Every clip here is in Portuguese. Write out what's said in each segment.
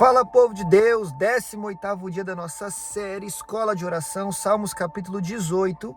Fala, povo de Deus, 18º dia da nossa série Escola de Oração, Salmos capítulo 18.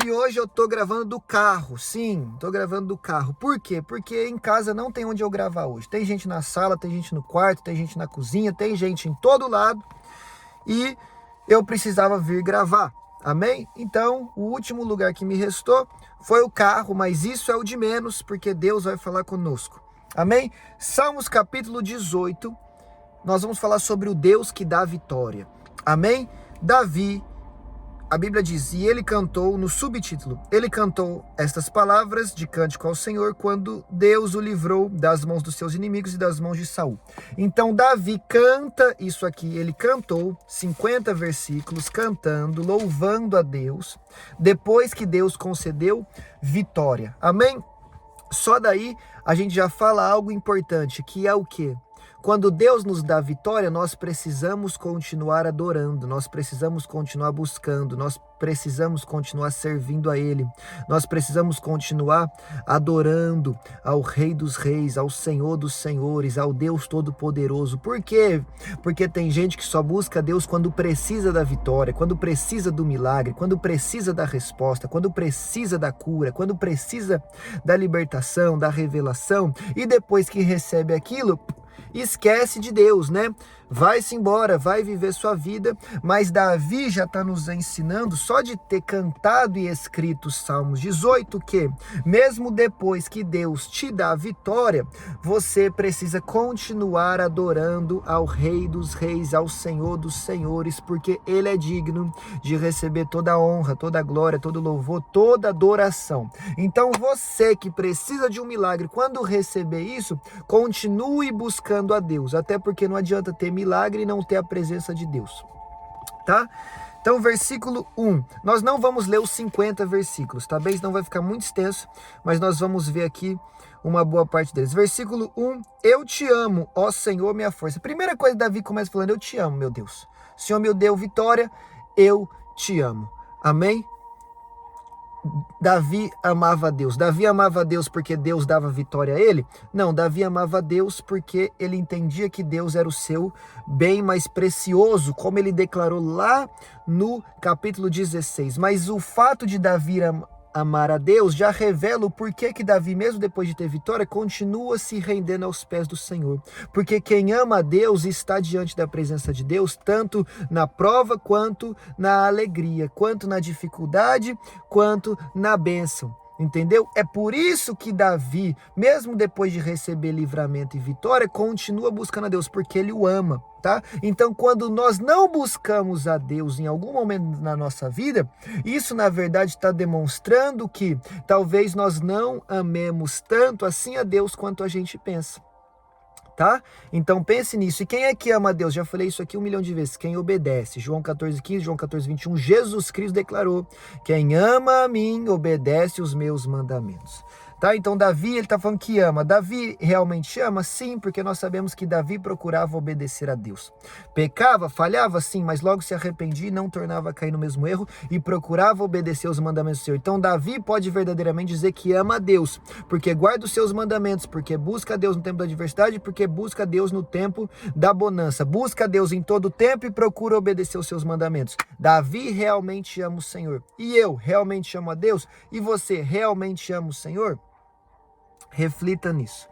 E hoje eu tô gravando do carro, sim, tô gravando do carro. Por quê? Porque em casa não tem onde eu gravar hoje. Tem gente na sala, tem gente no quarto, tem gente na cozinha, tem gente em todo lado. E eu precisava vir gravar, amém? Então, o último lugar que me restou foi o carro, mas isso é o de menos, porque Deus vai falar conosco, amém? Salmos capítulo 18. Nós vamos falar sobre o Deus que dá vitória. Amém? Davi, a Bíblia diz, e ele cantou, no subtítulo, ele cantou estas palavras de cântico ao Senhor quando Deus o livrou das mãos dos seus inimigos e das mãos de Saul. Então Davi canta isso aqui, ele cantou 50 versículos cantando, louvando a Deus, depois que Deus concedeu vitória. Amém? Só daí a gente já fala algo importante, que é o quê? Quando Deus nos dá vitória, nós precisamos continuar adorando, nós precisamos continuar buscando, nós precisamos continuar servindo a Ele, nós precisamos continuar adorando ao Rei dos Reis, ao Senhor dos Senhores, ao Deus Todo-Poderoso. Por quê? Porque tem gente que só busca Deus quando precisa da vitória, quando precisa do milagre, quando precisa da resposta, quando precisa da cura, quando precisa da libertação, da revelação, e depois que recebe aquilo, esquece de Deus, né? Vai-se embora, vai viver sua vida, mas Davi já está nos ensinando, só de ter cantado e escrito os Salmos 18, que mesmo depois que Deus te dá a vitória, você precisa continuar adorando ao Rei dos Reis, ao Senhor dos Senhores, porque Ele é digno de receber toda a honra, toda a glória, todo o louvor, toda a adoração. Então você que precisa de um milagre, quando receber isso, continue buscando a Deus, até porque não adianta ter milagre e não ter a presença de Deus, tá? Então, versículo 1, nós não vamos ler os 50 versículos, tá bem? Senão vai ficar muito extenso, mas nós vamos ver aqui uma boa parte deles. Versículo 1, eu te amo, ó Senhor, minha força. Primeira coisa, Davi começa falando, eu te amo, meu Deus. O Senhor me deu vitória, eu te amo. Amém? Davi amava Deus. Davi amava Deus porque Deus dava vitória a ele? Não, Davi amava Deus porque ele entendia que Deus era o seu bem mais precioso, como ele declarou lá no capítulo 16. Mas o fato de Davi amar a Deus já revela o porquê que Davi, mesmo depois de ter vitória, continua se rendendo aos pés do Senhor. Porque quem ama a Deus está diante da presença de Deus, tanto na prova quanto na alegria, quanto na dificuldade, quanto na bênção. Entendeu? É por isso que Davi, mesmo depois de receber livramento e vitória, continua buscando a Deus, porque ele o ama, tá? Então, quando nós não buscamos a Deus em algum momento na nossa vida, isso, na verdade, está demonstrando que talvez nós não amemos tanto assim a Deus quanto a gente pensa. Tá? Então pense nisso. E quem é que ama a Deus? Já falei isso aqui 1 milhão de vezes. Quem obedece. João 14,15, João 14,21. Jesus Cristo declarou: quem ama a mim, obedece os meus mandamentos. Tá? Então Davi, ele está falando que ama. Davi realmente ama? Sim, porque nós sabemos que Davi procurava obedecer a Deus. Pecava, falhava? Sim, mas logo se arrependia e não tornava a cair no mesmo erro e procurava obedecer os mandamentos do Senhor. Então Davi pode verdadeiramente dizer que ama a Deus, porque guarda os seus mandamentos, porque busca a Deus no tempo da adversidade, porque busca a Deus no tempo da bonança. Busca a Deus em todo tempo e procura obedecer os seus mandamentos. Davi realmente ama o Senhor. E eu realmente amo a Deus? E você realmente ama o Senhor? Reflita nisso.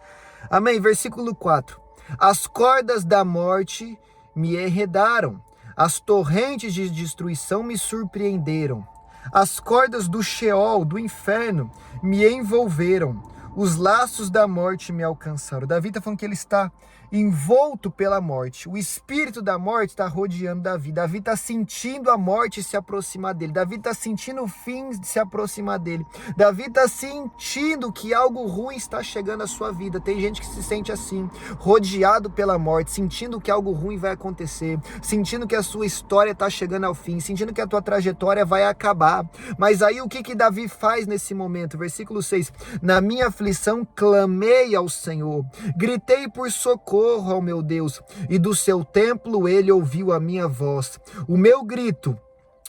Amém? Versículo 4. As cordas da morte me enredaram, as torrentes de destruição me surpreenderam, as cordas do Sheol, do inferno, me envolveram, os laços da morte me alcançaram. Davi está falando que ele está envolto pela morte. O espírito da morte está rodeando Davi. Davi está sentindo a morte se aproximar dele. Davi está sentindo o fim se aproximar dele. Davi está sentindo que algo ruim está chegando à sua vida. Tem gente que se sente assim, rodeado pela morte, sentindo que algo ruim vai acontecer, sentindo que a sua história está chegando ao fim, sentindo que a tua trajetória vai acabar. Mas aí o que Davi faz nesse momento? Versículo 6. Na minha aflição clamei ao Senhor, gritei por socorro ao meu Deus, e do seu templo ele ouviu a minha voz. O meu grito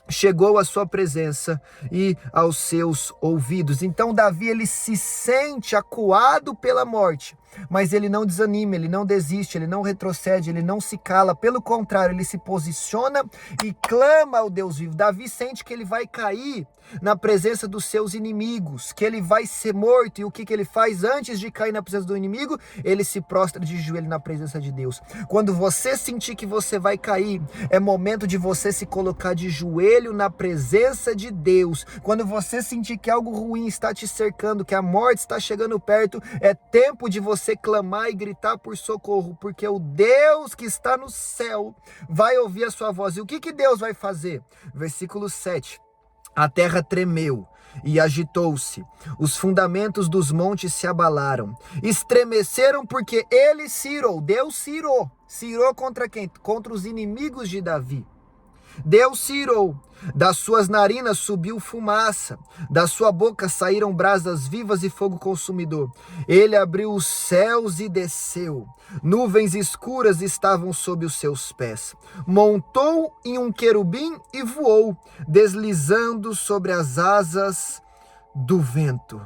chegou à sua presença e aos seus ouvidos. Então Davi, ele se sente acuado pela morte, mas ele não desanima, ele não desiste, ele não retrocede, ele não se cala. Pelo contrário, ele se posiciona e clama ao Deus vivo. Davi sente que ele vai cair na presença dos seus inimigos, que ele vai ser morto. E o que ele faz antes de cair na presença do inimigo? Ele se prostra de joelho na presença de Deus. Quando você sentir que você vai cair, é momento de você se colocar de joelho na presença de Deus. Quando você sentir que algo ruim está te cercando, que a morte está chegando perto, é tempo de você clamar e gritar por socorro, porque o Deus que está no céu vai ouvir a sua voz. E o que Deus vai fazer? Versículo 7. A terra tremeu e agitou-se, os fundamentos dos montes se abalaram, estremeceram porque ele se irou. Deus se irou. Se irou contra quem? Contra os inimigos de Davi. Deus se irou, das suas narinas subiu fumaça, da sua boca saíram brasas vivas e fogo consumidor. Ele abriu os céus e desceu, nuvens escuras estavam sob os seus pés. Montou em um querubim e voou, deslizando sobre as asas do vento.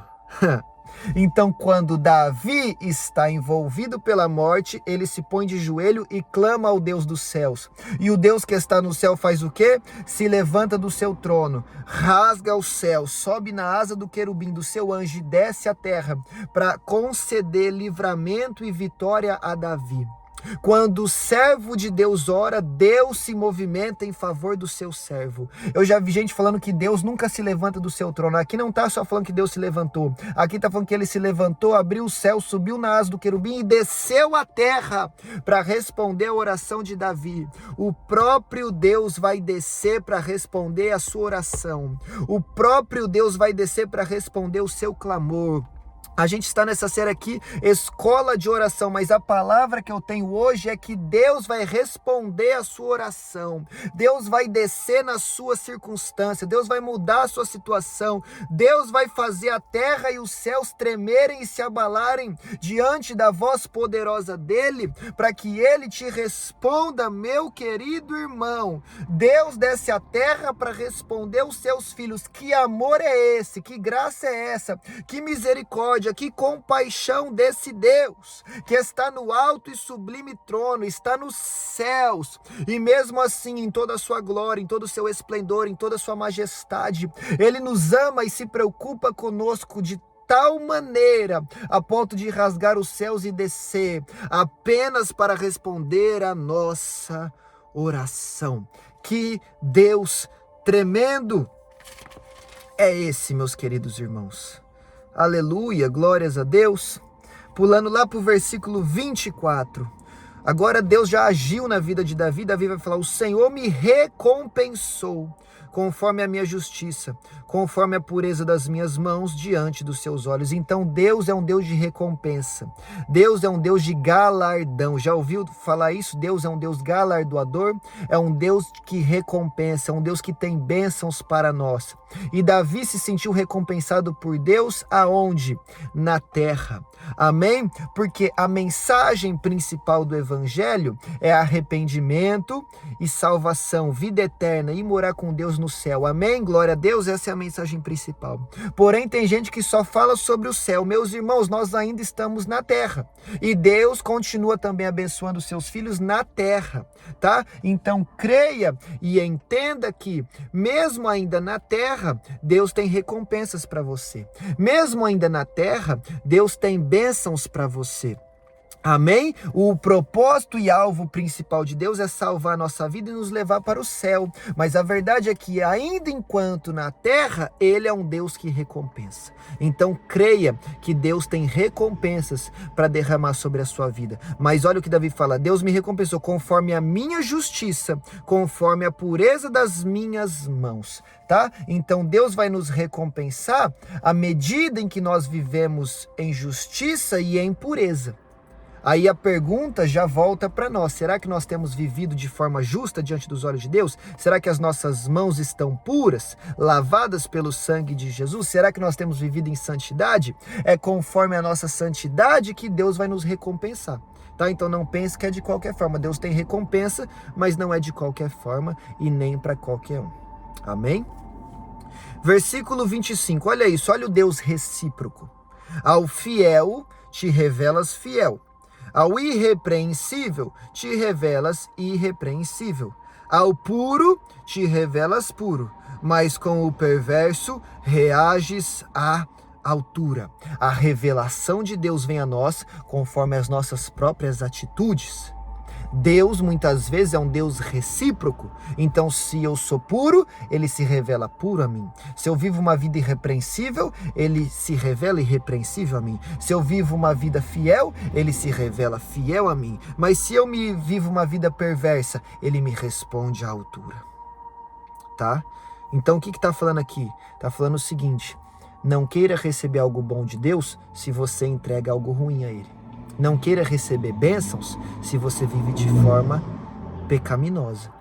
Então, quando Davi está envolvido pela morte, ele se põe de joelho e clama ao Deus dos céus. E o Deus que está no céu faz o quê? Se levanta do seu trono, rasga o céu, sobe na asa do querubim do seu anjo e desce à terra para conceder livramento e vitória a Davi. Quando o servo de Deus ora, Deus se movimenta em favor do seu servo. Eu já vi gente falando que Deus nunca se levanta do seu trono. Aqui não está só falando que Deus se levantou. Aqui está falando que ele se levantou, abriu o céu, subiu na asa do querubim e desceu à terra para responder a oração de Davi. O próprio Deus vai descer para responder a sua oração. O próprio Deus vai descer para responder o seu clamor. A gente está nessa série aqui, Escola de Oração, mas a palavra que eu tenho hoje é que Deus vai responder a sua oração. Deus vai descer na sua circunstância, Deus vai mudar a sua situação, Deus vai fazer a terra e os céus tremerem e se abalarem diante da voz poderosa dele, para que ele te responda, meu querido irmão. Deus desce à terra para responder aos seus filhos. Que amor é esse? Que graça é essa? Que misericórdia? Que compaixão desse Deus, que está no alto e sublime trono, está nos céus, e mesmo assim, em toda a sua glória, em todo o seu esplendor, em toda a sua majestade, ele nos ama e se preocupa conosco de tal maneira, a ponto de rasgar os céus e descer, apenas para responder a nossa oração. Que Deus tremendo é esse, meus queridos irmãos. Aleluia, glórias a Deus. Pulando lá para o versículo 24. Agora Deus já agiu na vida de Davi. Davi vai falar: o Senhor me recompensou conforme a minha justiça, conforme a pureza das minhas mãos diante dos seus olhos. Então Deus é um Deus de recompensa. Deus é um Deus de galardão. Já ouviu falar isso? Deus é um Deus galardoador, é um Deus que recompensa, é um Deus que tem bênçãos para nós. E Davi se sentiu recompensado por Deus aonde? Na terra. Amém? Porque a mensagem principal do evangelho é arrependimento e salvação, vida eterna e morar com Deus no céu. Amém? Glória a Deus, essa é a mensagem principal. Porém, tem gente que só fala sobre o céu. Meus irmãos, nós ainda estamos na terra. E Deus continua também abençoando seus filhos na terra, tá? Então, creia e entenda que, mesmo ainda na terra, Deus tem recompensas para você. Mesmo ainda na terra, Deus tem bênçãos para você. Amém? O propósito e alvo principal de Deus é salvar a nossa vida e nos levar para o céu. Mas a verdade é que, ainda enquanto na terra, Ele é um Deus que recompensa. Então, creia que Deus tem recompensas para derramar sobre a sua vida. Mas olha o que Davi fala: Deus me recompensou conforme a minha justiça, conforme a pureza das minhas mãos. Tá? Então, Deus vai nos recompensar à medida em que nós vivemos em justiça e em pureza. Aí a pergunta já volta para nós: será que nós temos vivido de forma justa diante dos olhos de Deus? Será que as nossas mãos estão puras, lavadas pelo sangue de Jesus? Será que nós temos vivido em santidade? É conforme a nossa santidade que Deus vai nos recompensar. Tá? Então não pense que é de qualquer forma. Deus tem recompensa, mas não é de qualquer forma e nem para qualquer um. Amém? Versículo 25, olha isso, olha o Deus recíproco. Ao fiel te revelas fiel. Ao irrepreensível, te revelas irrepreensível. Ao puro, te revelas puro. Mas com o perverso, reages à altura. A revelação de Deus vem a nós conforme as nossas próprias atitudes. Deus, muitas vezes, é um Deus recíproco. Então, se eu sou puro, ele se revela puro a mim. Se eu vivo uma vida irrepreensível, ele se revela irrepreensível a mim. Se eu vivo uma vida fiel, ele se revela fiel a mim. Mas se eu vivo uma vida perversa, ele me responde à altura. Tá? Então, o que está falando aqui? Está falando o seguinte: não queira receber algo bom de Deus se você entrega algo ruim a ele. Não queira receber bênçãos se você vive de forma pecaminosa.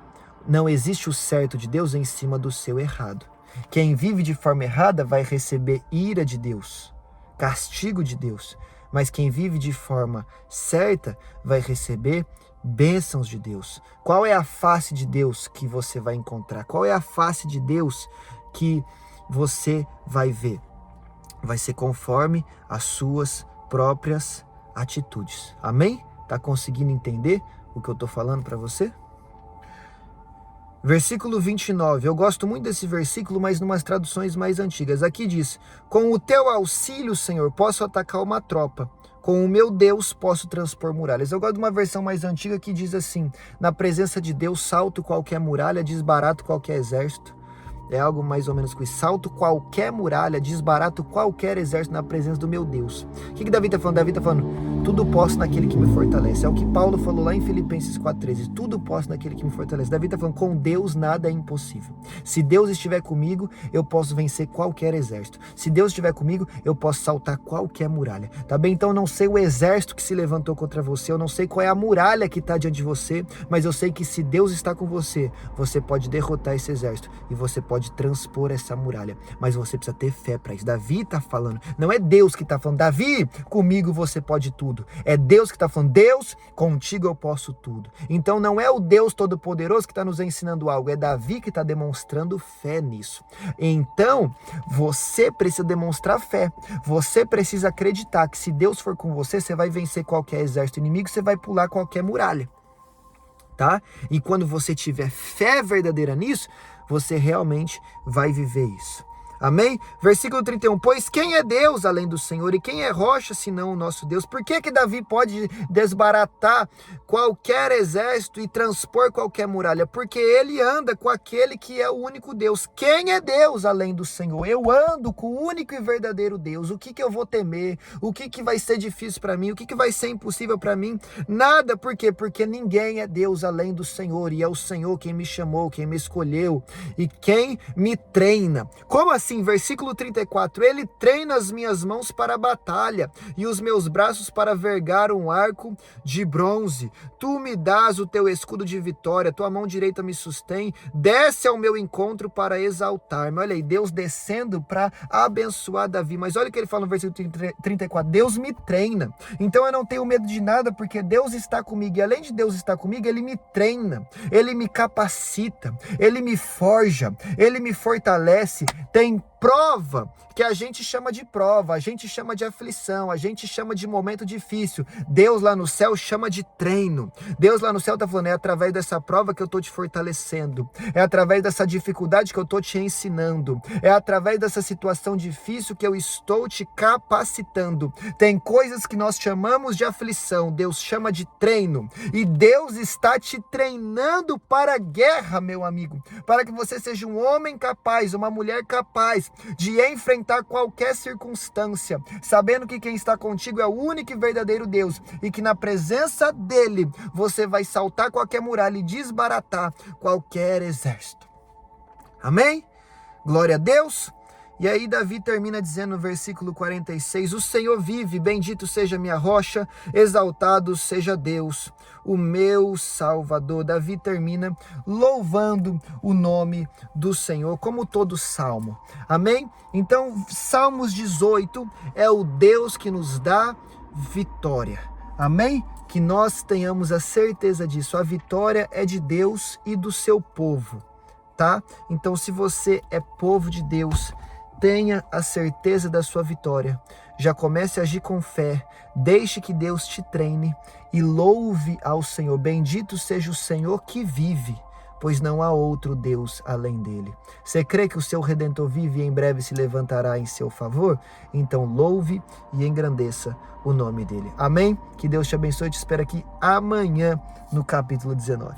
Não existe o certo de Deus em cima do seu errado. Quem vive de forma errada vai receber ira de Deus, castigo de Deus. Mas quem vive de forma certa vai receber bênçãos de Deus. Qual é a face de Deus que você vai encontrar? Qual é a face de Deus que você vai ver? Vai ser conforme as suas próprias atitudes. Amém? Tá conseguindo entender o que eu tô falando para você? Versículo 29. Eu gosto muito desse versículo, mas em umas traduções mais antigas. Aqui diz: com o teu auxílio, Senhor, posso atacar uma tropa. Com o meu Deus posso transpor muralhas. Eu gosto de uma versão mais antiga que diz assim: na presença de Deus salto qualquer muralha, desbarato qualquer exército. É algo mais ou menos com isso. Salto qualquer muralha, desbarato qualquer exército na presença do meu Deus. O que Davi está falando? Davi está falando: tudo posso naquele que me fortalece. É o que Paulo falou lá em Filipenses 4,13. Tudo posso naquele que me fortalece. Davi está falando: com Deus nada é impossível. Se Deus estiver comigo, eu posso vencer qualquer exército. Se Deus estiver comigo, eu posso saltar qualquer muralha. Tá bem? Então eu não sei o exército que se levantou contra você, eu não sei qual é a muralha que está diante de você, mas eu sei que se Deus está com você, você pode derrotar esse exército e você pode transpor essa muralha, mas você precisa ter fé para isso. Davi está falando, não é Deus que está falando: Davi, comigo você pode tudo. É Deus que está falando: Deus, contigo eu posso tudo. Então não é o Deus Todo-Poderoso que está nos ensinando algo, é Davi que está demonstrando fé nisso. Então você precisa demonstrar fé, você precisa acreditar que se Deus for com você, você vai vencer qualquer exército inimigo, você vai pular qualquer muralha. Tá? E quando você tiver fé verdadeira nisso, você realmente vai viver isso. Amém? Versículo 31. Pois quem é Deus além do Senhor? E quem é rocha senão o nosso Deus? Por que Davi pode desbaratar qualquer exército e transpor qualquer muralha? Porque ele anda com aquele que é o único Deus. Quem é Deus além do Senhor? Eu ando com o único e verdadeiro Deus. O que eu vou temer? O que vai ser difícil para mim? O que vai ser impossível para mim? Nada. Por quê? Porque ninguém é Deus além do Senhor. E é o Senhor quem me chamou, quem me escolheu e quem me treina. Como assim? Versículo 34, ele treina as minhas mãos para a batalha e os meus braços para vergar um arco de bronze. Tu me dás o teu escudo de vitória, tua mão direita me sustém, desce ao meu encontro para exaltar-me. Olha aí, Deus descendo para abençoar Davi. Mas olha o que ele fala no versículo 34, Deus me treina. Então eu não tenho medo de nada, porque Deus está comigo. E além de Deus estar comigo, ele me treina, ele me capacita, ele me forja, ele me fortalece. Tem prova que a gente chama de prova, a gente chama de aflição, a gente chama de momento difícil. Deus lá no céu chama de treino. Deus lá no céu está falando: é através dessa prova que eu estou te fortalecendo, é através dessa dificuldade que eu estou te ensinando, é através dessa situação difícil que eu estou te capacitando. Tem coisas que nós chamamos de aflição, Deus chama de treino, e Deus está te treinando para a guerra, meu amigo, para que você seja um homem capaz, uma mulher capaz de enfrentar qualquer circunstância, sabendo que quem está contigo é o único e verdadeiro Deus, e que na presença dele você vai saltar qualquer muralha e desbaratar qualquer exército. Amém? Glória a Deus. E aí Davi termina dizendo no versículo 46, o Senhor vive, bendito seja minha rocha, exaltado seja Deus, o meu Salvador. Davi termina louvando o nome do Senhor, como todo salmo. Amém? Então, Salmos 18 é o Deus que nos dá vitória. Amém? Que nós tenhamos a certeza disso. A vitória é de Deus e do seu povo, tá? Então, se você é povo de Deus, tenha a certeza da sua vitória. já comece a agir com fé, deixe que Deus te treine e louve ao Senhor. Bendito seja o Senhor que vive, pois não há outro Deus além dele. Você crê que o seu Redentor vive e em breve se levantará em seu favor? Então louve e engrandeça o nome dele. Amém? Que Deus te abençoe e te espero aqui amanhã no capítulo 19.